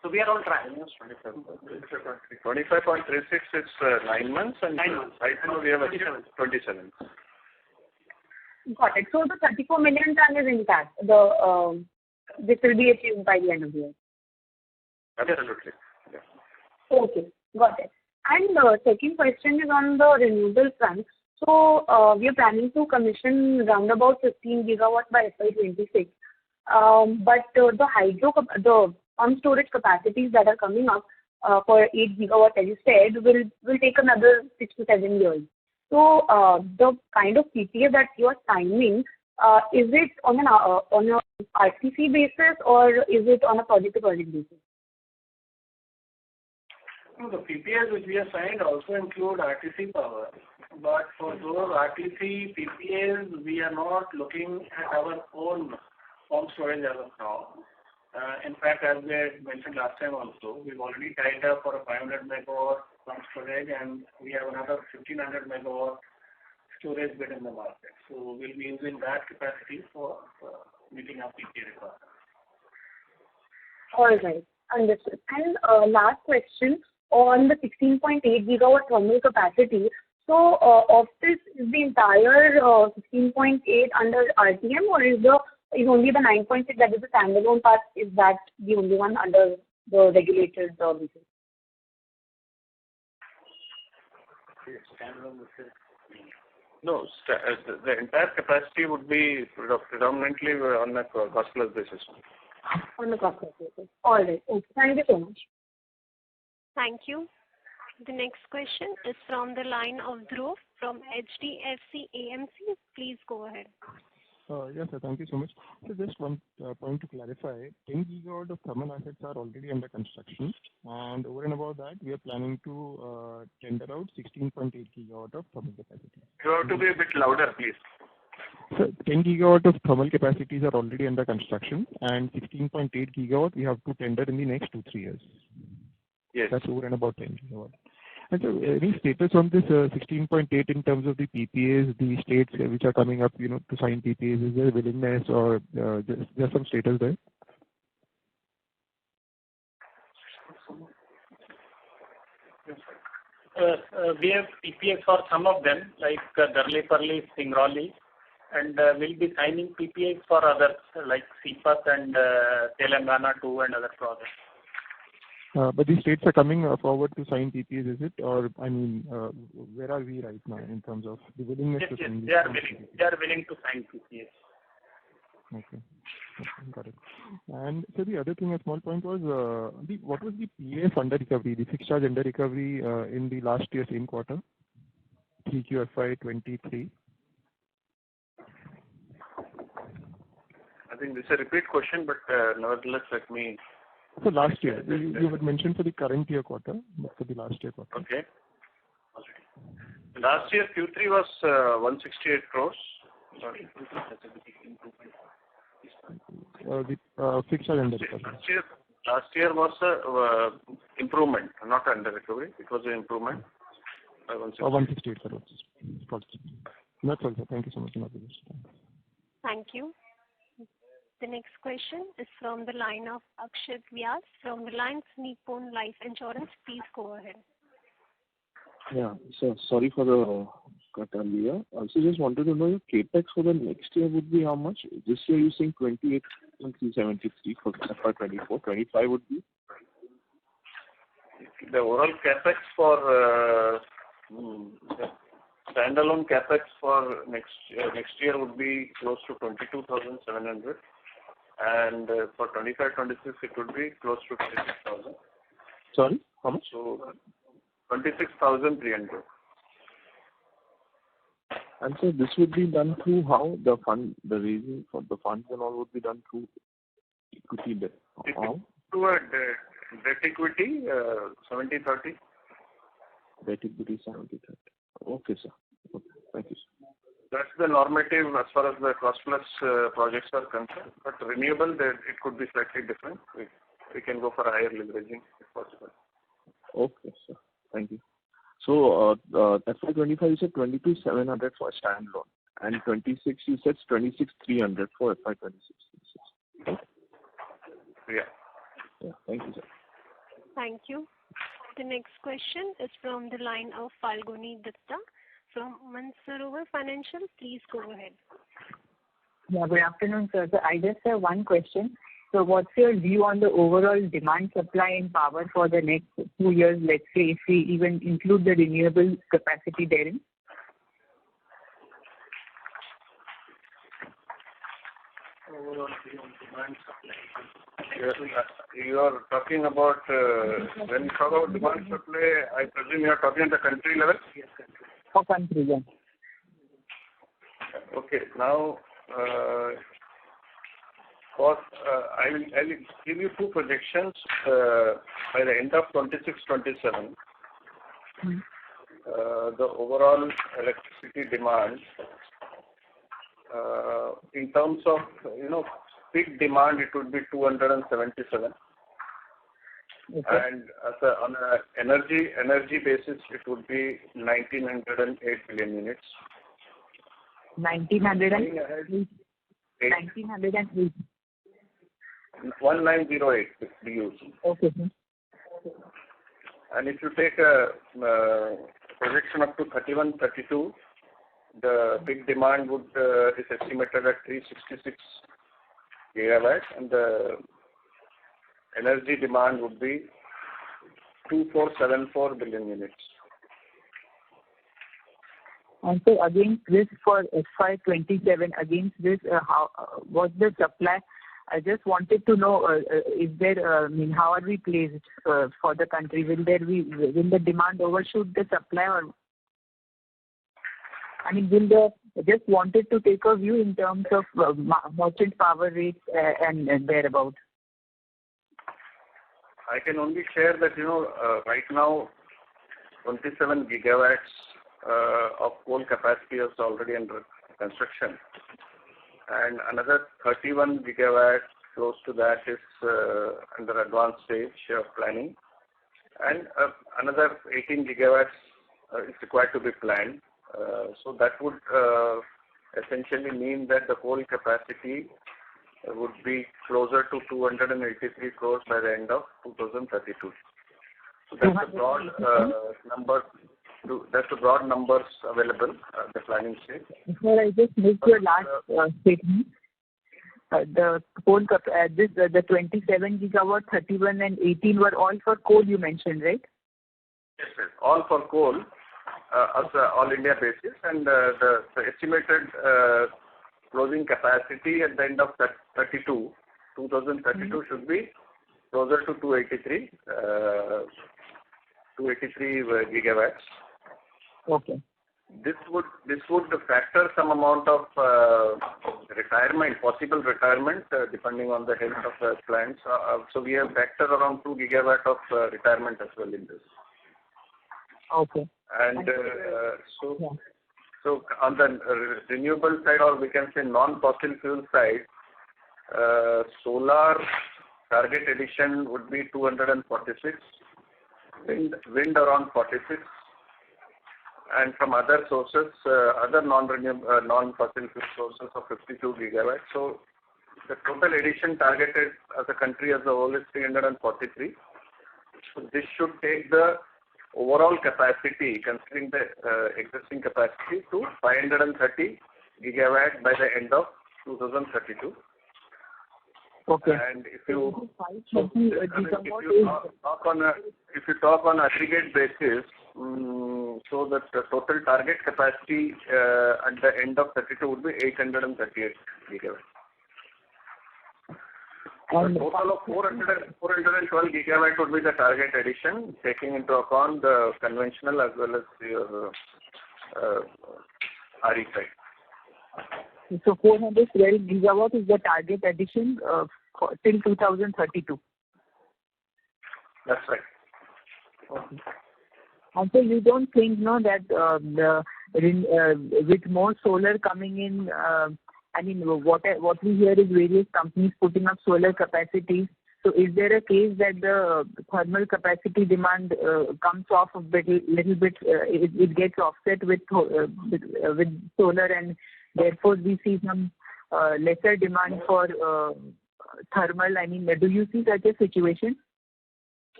So we are on track. 25.36 is 9 months and 9 months. Right now we have achieved 27. Got it. So the 34 million ton is intact. This will be achieved by the end of the year. Absolutely. Yeah. Okay, got it. And second question is on the renewable front. So we are planning to commission round about 15 gigawatts by FY26. But the pump storage capacities that are coming up for 8 gigawatts, as you said, will take another 6 to 7 years. So the kind of PPA that you are signing, is it on a RTC basis or is it on a project-to-project basis? No, the PPAs which we have signed also include RTC power. But for those RTC PPAs, we are not looking at our own pump storage as of now. In fact, as we had mentioned last time also, we've already tied up for a 500 megawatt pump storage and we have another 1500 megawatt storage bed in the market. So we'll be using that capacity for meeting our PPA requirements. All right. Understood. And last question on the 16.8 gigawatt thermal capacity. So of this, is the entire 16.8 under RTM, or is only the 9.6 that is the standalone part, is that the only one under the regulated services? No, the entire capacity would be predominantly on a cost plus basis. On the cost plus basis. All right. Okay. Thank you so much. Thank you. The next question is from the line of Dhruv from HDFC AMC. Please go ahead. Yes, sir. Thank you so much. So just one point to clarify, 10 gigawatt of thermal assets are already under construction, and over and above that, we are planning to tender out 16.8 gigawatt of thermal capacity. You have to be a bit louder, please. So 10 gigawatt of thermal capacities are already under construction, and 16.8 gigawatt we have to tender in the next 2-3 years. Yes. That's over and about 10 gigawatt. And so, any status on this 16.8 in terms of the PPAs, the states which are coming up, to sign PPAs? Is there willingness or there's some status there? We have PPAs for some of them, like Darlipalli, Singrauli, and we'll be signing PPAs for others, like CPAS and Telangana too, and other projects. But these states are coming forward to sign PPAs, is it? Or, where are we right now in terms of the willingness to sign? Yes, they are willing to sign PPAs. Okay, got it. And so the other thing, a small point was, what was the PF under recovery, the fixed charge under recovery in the last year, same quarter, 3Q FY23? I think this is a repeat question, but nevertheless, let me... So last year, you had mentioned for the current year quarter, but for the last year quarter. Okay. Last year, Q3 was 168 crores. Sorry. The fixed charge under recovery. Last year was improvement, not under recovery. It was an improvement by 168 crores. That's all, sir. Thank you so much. Thank you. The next question is from the line of Akshat Vyas from Reliance Nippon Life Insurance. Please go ahead. Yeah, so sorry for the cut earlier. Also, just wanted to know your capex for the next year would be how much? This year you're saying 28,373 for FY24. 25 would be? The overall capex for standalone capex for next year would be close to 22,700. And for 25-26, it would be close to 26,000. Sorry, how much? So 26,300. And so this would be done through how the raising for the funds and all would be done through equity debt. How? Through a debt equity, 70-30. Debt equity 70-30. Okay, sir. Okay, thank you, sir. That's the normative as far as the cost plus projects are concerned. But renewable, it could be slightly different. We can go for higher leveraging if possible. Okay, sir. Thank you. So, FY25 you said 22,700 for standalone, and 26 you said 26,300 for FY26. Yeah. Yeah. Thank you, sir. Thank you. The next question is from the line of Falguni Dutta from Mansarovar Financial. Please go ahead. Yeah, good afternoon, sir. So I just have one question. So what's your view on the overall demand, supply and power for the next 2 years, let's say, if we even include the renewable capacity therein? Overall demand supply. You are talking about, when you talk about demand supply, I presume you are talking at the country level? Yes, country. For country, yeah. Okay. Now, I will give you two projections by the end of 26-27. The overall electricity demand, in terms of peak demand, it would be 277. Okay. And on an energy basis, it would be 1908 billion units. 1908. 1908 BUs. Okay. And if you take a projection up to 31, 32, the peak demand would is estimated at 366 gigawatts, and the energy demand would be 2474 billion units. And so against this for FY27, against this, what's the supply? I just wanted to know, is there, how are we placed for the country? Will the demand overshoot the supply, or just wanted to take a view in terms of merchant power rates and thereabout. I can only share that, right now, 27 gigawatts of coal capacity is already under construction, and another 31 gigawatts close to that is under advanced stage of planning, and another 18 gigawatts is required to be planned. So that would essentially mean that the coal capacity would be closer to 283 crores by the end of 2032. So that's the broad number. That's the broad numbers available at the planning stage. Sir, I just missed your last statement. The coal the 27 gigawatt, 31 and 18 were all for coal, you mentioned, right? Yes, sir. All for coal as all India basis, and the estimated closing capacity at the end of 2032 should be closer to 283 gigawatts. Okay. This would factor some amount of possible retirement, depending on the health of the plants. So we have factored around 2 gigawatt of retirement as well in this. Okay. And so on the renewable side, or we can say non-fossil fuel side, solar target addition would be 246, wind around 46, and from other sources, other non-fossil fuel sources of 52 gigawatts. So the total addition targeted as a country as a whole is 343. So this should take the overall capacity, considering the existing capacity, to 530 gigawatt by the end of 2032. Okay. And if you talk on aggregate basis, so that the total target capacity at the end of 32 would be 838 gigawatts. A total of 412 gigawatt would be the target addition, taking into account the conventional as well as your RE side. So 412 gigawatt is the target addition till 2032. That's right. Okay. And so you don't think that with more solar coming in, what we hear is various companies putting up solar capacities. So is there a case that the thermal capacity demand comes off a little bit, it gets offset with solar, and therefore we see some lesser demand for thermal? Do you see such a situation?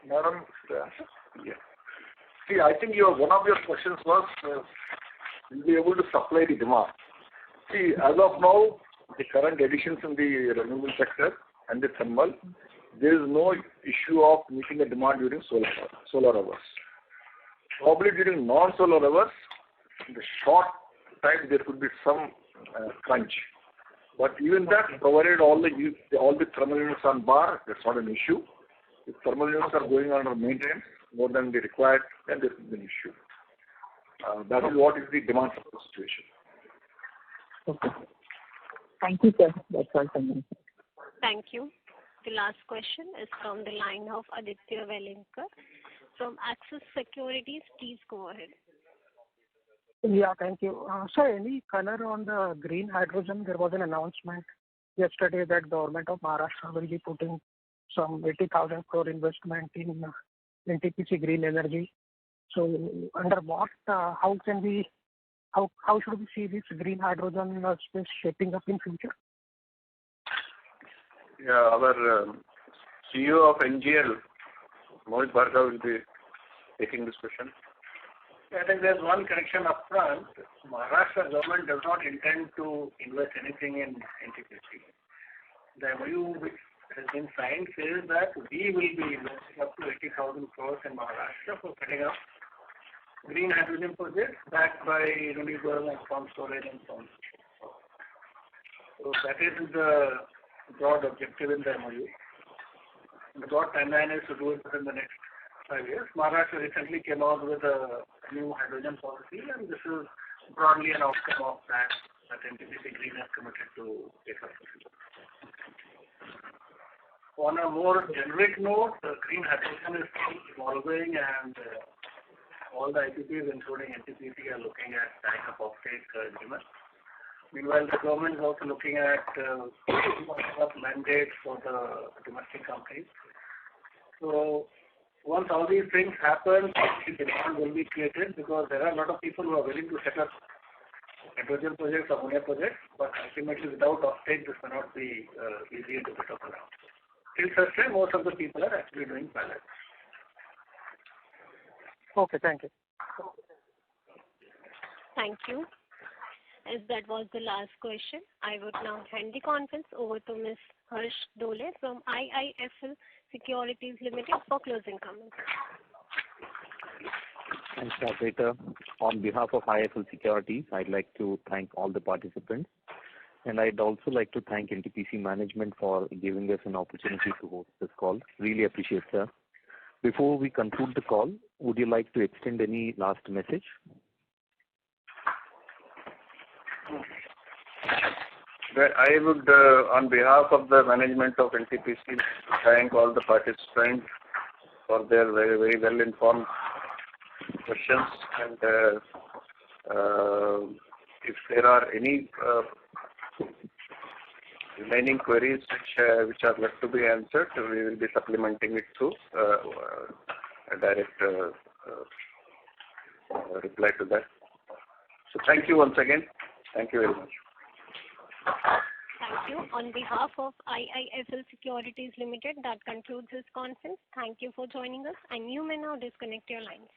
Madam, see, I think one of your questions was, will be able to supply the demand. See, as of now, the current additions in the renewable sector and the thermal, there is no issue of meeting the demand during solar hours. Probably during non-solar hours, in the short time there could be some crunch. But even that, provided all the thermal units on bar, that's not an issue. If thermal units are going under maintenance more than the required, then there could be an issue. That is what is the demand supply situation. Okay. Thank you, sir. That's all from me. Thank you. The last question is from the line of Aditya Velinkar from Axis Securities. Please go ahead. Yeah, thank you. Sir, any color on the green hydrogen? There was an announcement yesterday that government of Maharashtra will be putting some 80,000 crore investment in NTPC green energy. So under what, how can we how should we see this green hydrogen space shaping up in future? Yeah, our CEO of NGL, Mohit Bhargava, will be taking this question. I think there's one correction up front. Maharashtra government does not intend to invest anything in NTPC. The MOU which has been signed says that we will be investing up to 80,000 crores in Maharashtra for setting up green hydrogen projects backed by renewable and pumped storage and so on. So that is the broad objective in the MOU. The broad timeline is to do it within the next 5 years. Maharashtra recently came out with a new hydrogen policy, and this is broadly an outcome of that NTPC Green has committed to take up. On a more generic note, green hydrogen is still evolving, and all the IPPs, including NTPC, are looking at tying up offtake agreements. Meanwhile, the government is also looking at mandates for the domestic companies. So once all these things happen, demand will be created because there are a lot of people who are willing to set up hydrogen projects, ammonia projects, but ultimately without offtake, this may not be easy to put up around. Till such time, most of the people are actually doing pilots. Okay, thank you. Thank you. As that was the last question, I would now hand the conference over to Ms. Harsh Dole from IIFL Securities Limited for closing comments. Thanks, operator. On behalf of IIFL Securities, I'd like to thank all the participants. And I'd also like to thank NTPC management for giving us an opportunity to host this call. Really appreciate, sir. Before we conclude the call, would you like to extend any last message? I would, on behalf of the management of NTPC, thank all the participants for their very, very well-informed questions. And if there are any remaining queries which are left to be answered, we will be supplementing it through a direct reply to that. So thank you once again. Thank you very much. Thank you. On behalf of IIFL Securities Limited, that concludes this conference. Thank you for joining us, and you may now disconnect your lines.